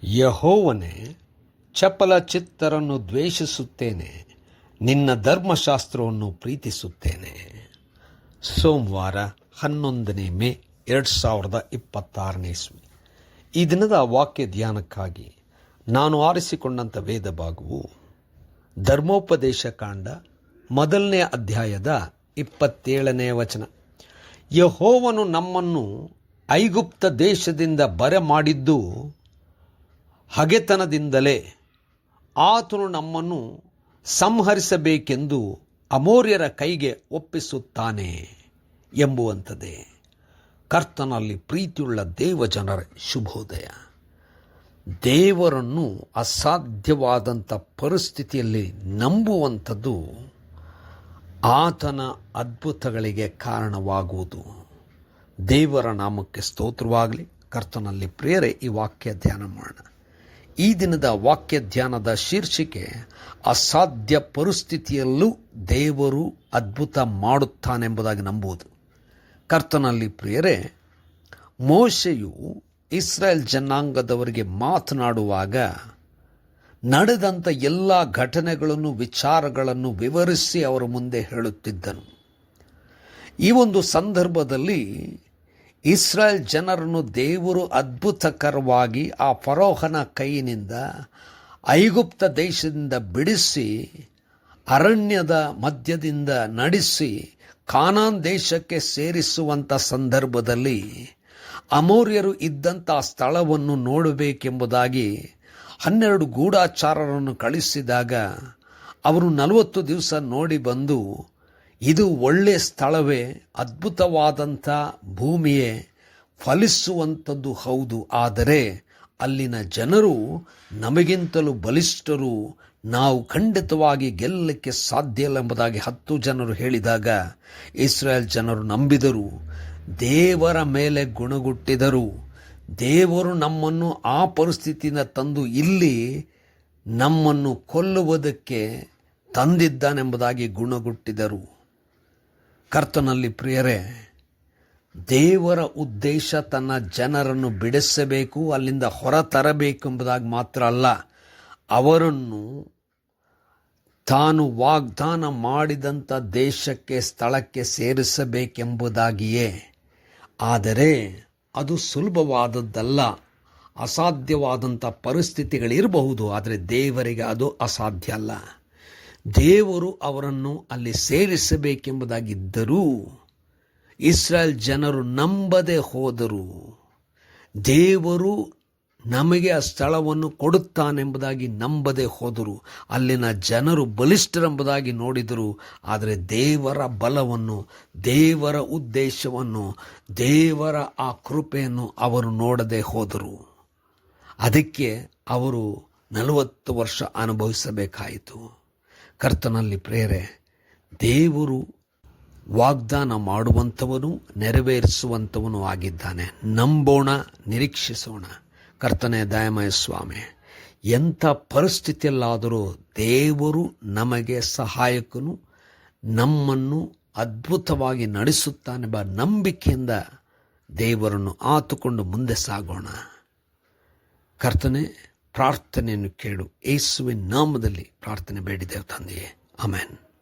ಯೆಹೋವನೇ, ಚಪಲ ಚಿತ್ತರನ್ನು ದ್ವೇಷಿಸುತ್ತೇನೆ, ನಿನ್ನ ಧರ್ಮಶಾಸ್ತ್ರವನ್ನು ಪ್ರೀತಿಸುತ್ತೇನೆ. ಸೋಮವಾರ 11 ಮೇ 2026 ಇಸ್ವಿ. ಈ ದಿನದ ವಾಕ್ಯ ಧ್ಯಾನಕ್ಕಾಗಿ ನಾನು ಆರಿಸಿಕೊಂಡಂಥ ವೇದ ಭಾಗವು ಧರ್ಮೋಪದೇಶ ಕಾಂಡ 1ನೇ ಅಧ್ಯಾಯದ 27ನೇ ವಚನ. ಯೆಹೋವನು ನಮ್ಮನ್ನು ಐಗುಪ್ತ ದೇಶದಿಂದ ಬರಮಾಡಿದ್ದು ಹಗೆತನದಿಂದಲೇ. ಆತನು ನಮ್ಮನ್ನು ಸಂಹರಿಸಬೇಕೆಂದು ಅಮೋರ್ಯರ ಕೈಗೆ ಒಪ್ಪಿಸುತ್ತಾನೆ ಎಂಬುವಂಥದ್ದೇ. ಕರ್ತನಲ್ಲಿ ಪ್ರೀತಿಯುಳ್ಳ ದೇವಜನರ ಶುಭೋದಯ. ದೇವರನ್ನು ಅಸಾಧ್ಯವಾದಂಥ ಪರಿಸ್ಥಿತಿಯಲ್ಲಿ ನಂಬುವಂಥದ್ದು ಆತನ ಅದ್ಭುತಗಳಿಗೆ ಕಾರಣವಾಗುವುದು. ದೇವರ ನಾಮಕ್ಕೆ ಸ್ತೋತ್ರವಾಗಲಿ. ಕರ್ತನಲ್ಲಿ ಪ್ರಿಯರೇ, ಈ ವಾಕ್ಯ ಧ್ಯಾನ ಮಾಡೋಣ. ಈ ದಿನದ ವಾಕ್ಯ ಧ್ಯಾನದ ಶೀರ್ಷಿಕೆ ಅಸಾಧ್ಯ ಪರಿಸ್ಥಿತಿಯಲ್ಲೂ ದೇವರು ಅದ್ಭುತ ಮಾಡುತ್ತಾನೆಂಬುದಾಗಿ ನಂಬುವುದು. ಕರ್ತನಲ್ಲಿ ಪ್ರಿಯರೇ, ಮೋಶೆಯು ಇಸ್ರಾಯೇಲ್ ಜನಾಂಗದವರಿಗೆ ಮಾತನಾಡುವಾಗ ನಡೆದಂಥ ಎಲ್ಲ ಘಟನೆಗಳನ್ನು, ವಿಚಾರಗಳನ್ನು ವಿವರಿಸಿ ಅವರ ಮುಂದೆ ಹೇಳುತ್ತಿದ್ದನು. ಈ ಒಂದು ಸಂದರ್ಭದಲ್ಲಿ ಇಸ್ರಾಯೇಲ್ ಜನರನ್ನು ದೇವರು ಅದ್ಭುತಕರವಾಗಿ ಆ ಫರೋಹನ ಕೈಯಿನಿಂದ ಐಗುಪ್ತ ದೇಶದಿಂದ ಬಿಡಿಸಿ ಅರಣ್ಯದ ಮಧ್ಯದಿಂದ ನಡೆಸಿ ಕಾನಾನ್ ದೇಶಕ್ಕೆ ಸೇರಿಸುವಂಥ ಸಂದರ್ಭದಲ್ಲಿ ಅಮೋರ್ಯರು ಇದ್ದಂಥ ಸ್ಥಳವನ್ನು ನೋಡಬೇಕೆಂಬುದಾಗಿ 12 ಗೂಢಚಾರರನ್ನು ಕಳಿಸಿದಾಗ ಅವರು 40 ದಿವಸ ನೋಡಿ ಬಂದು, ಇದು ಒಳ್ಳೆಯ ಸ್ಥಳವೇ, ಅದ್ಭುತವಾದಂಥ ಭೂಮಿಯೇ, ಫಲಿಸುವಂಥದ್ದು ಹೌದು, ಆದರೆ ಅಲ್ಲಿನ ಜನರು ನಮಗಿಂತಲೂ ಬಲಿಷ್ಠರು, ನಾವು ಖಂಡಿತವಾಗಿ ಗೆಲ್ಲಲಿಕ್ಕೆ ಸಾಧ್ಯ ಇಲ್ಲ ಎಂಬುದಾಗಿ 10 ಜನರು ಹೇಳಿದಾಗ ಇಸ್ರಾಯೇಲ್ ಜನರು ನಂಬಿದರು, ದೇವರ ಮೇಲೆ ಗುಣಗುಟ್ಟಿದರು. ದೇವರು ನಮ್ಮನ್ನು ಆ ಪರಿಸ್ಥಿತಿಯಿಂದ ತಂದು ಇಲ್ಲಿ ನಮ್ಮನ್ನು ಕೊಲ್ಲುವುದಕ್ಕೆ ತಂದಿದ್ದಾನೆಂಬುದಾಗಿ ಗುಣಗುಟ್ಟಿದರು. ಕರ್ತನಲ್ಲಿ ಪ್ರಿಯರೇ, ದೇವರ ಉದ್ದೇಶ ತನ್ನ ಜನರನ್ನು ಬಿಡಿಸಬೇಕು, ಅಲ್ಲಿಂದ ಹೊರತರಬೇಕು ಎಂಬುದಾಗಿ ಮಾತ್ರ ಅಲ್ಲ, ಅವರನ್ನು ತಾನು ವಾಗ್ದಾನ ಮಾಡಿದಂಥ ದೇಶಕ್ಕೆ, ಸ್ಥಳಕ್ಕೆ ಸೇರಿಸಬೇಕೆಂಬುದಾಗಿಯೇ. ಆದರೆ ಅದು ಸುಲಭವಾದದ್ದಲ್ಲ. ಅಸಾಧ್ಯವಾದಂಥ ಪರಿಸ್ಥಿತಿಗಳಿರಬಹುದು, ಆದರೆ ದೇವರಿಗೆ ಅದು ಅಸಾಧ್ಯ ಅಲ್ಲ. ದೇವರು ಅವರನ್ನು ಅಲ್ಲಿ ಸೇರಿಸಬೇಕೆಂಬುದಾಗಿದ್ದರೂ ಇಸ್ರಾಯೇಲ್ ಜನರು ನಂಬದೆ ಹೋದರು. ದೇವರು ನಮಗೆ ಆ ಸ್ಥಳವನ್ನು ಕೊಡುತ್ತಾನೆಂಬುದಾಗಿ ನಂಬದೆ ಹೋದರು. ಅಲ್ಲಿನ ಜನರು ಬಲಿಷ್ಠರೆಂಬುದಾಗಿ ನೋಡಿದರು, ಆದರೆ ದೇವರ ಬಲವನ್ನು, ದೇವರ ಉದ್ದೇಶವನ್ನು, ದೇವರ ಆ ಕೃಪೆಯನ್ನು ಅವರು ನೋಡದೆ ಹೋದರು. ಅದಕ್ಕೆ ಅವರು 40 ವರ್ಷ ಅನುಭವಿಸಬೇಕಾಯಿತು. ಕರ್ತನಲ್ಲಿ ಪ್ರೇರೆ, ದೇವರು ವಾಗ್ದಾನ ಮಾಡುವಂಥವನು, ನೆರವೇರಿಸುವಂಥವನು ಆಗಿದ್ದಾನೆ. ನಂಬೋಣ, ನಿರೀಕ್ಷಿಸೋಣ. ಕರ್ತನೇ ದಯಾಮಯ ಸ್ವಾಮಿ, ಎಂಥ ಪರಿಸ್ಥಿತಿಯಲ್ಲಾದರೂ ದೇವರು ನಮಗೆ ಸಹಾಯಕನು, ನಮ್ಮನ್ನು ಅದ್ಭುತವಾಗಿ ನಡೆಸುತ್ತಾನೆಂಬ ನಂಬಿಕೆಯಿಂದ ದೇವರನ್ನು ಆತುಕೊಂಡು ಮುಂದೆ ಸಾಗೋಣ. ಕರ್ತನೇ, ಪ್ರಾರ್ಥನೆಯನ್ನು ಕೇಳು. ಯೇಸುವಿನ ನಾಮದಲ್ಲಿ ಪ್ರಾರ್ಥನೆ ಬೇಡಿದೆವು ತಂದೆಯೇ, ಆಮೆನ್.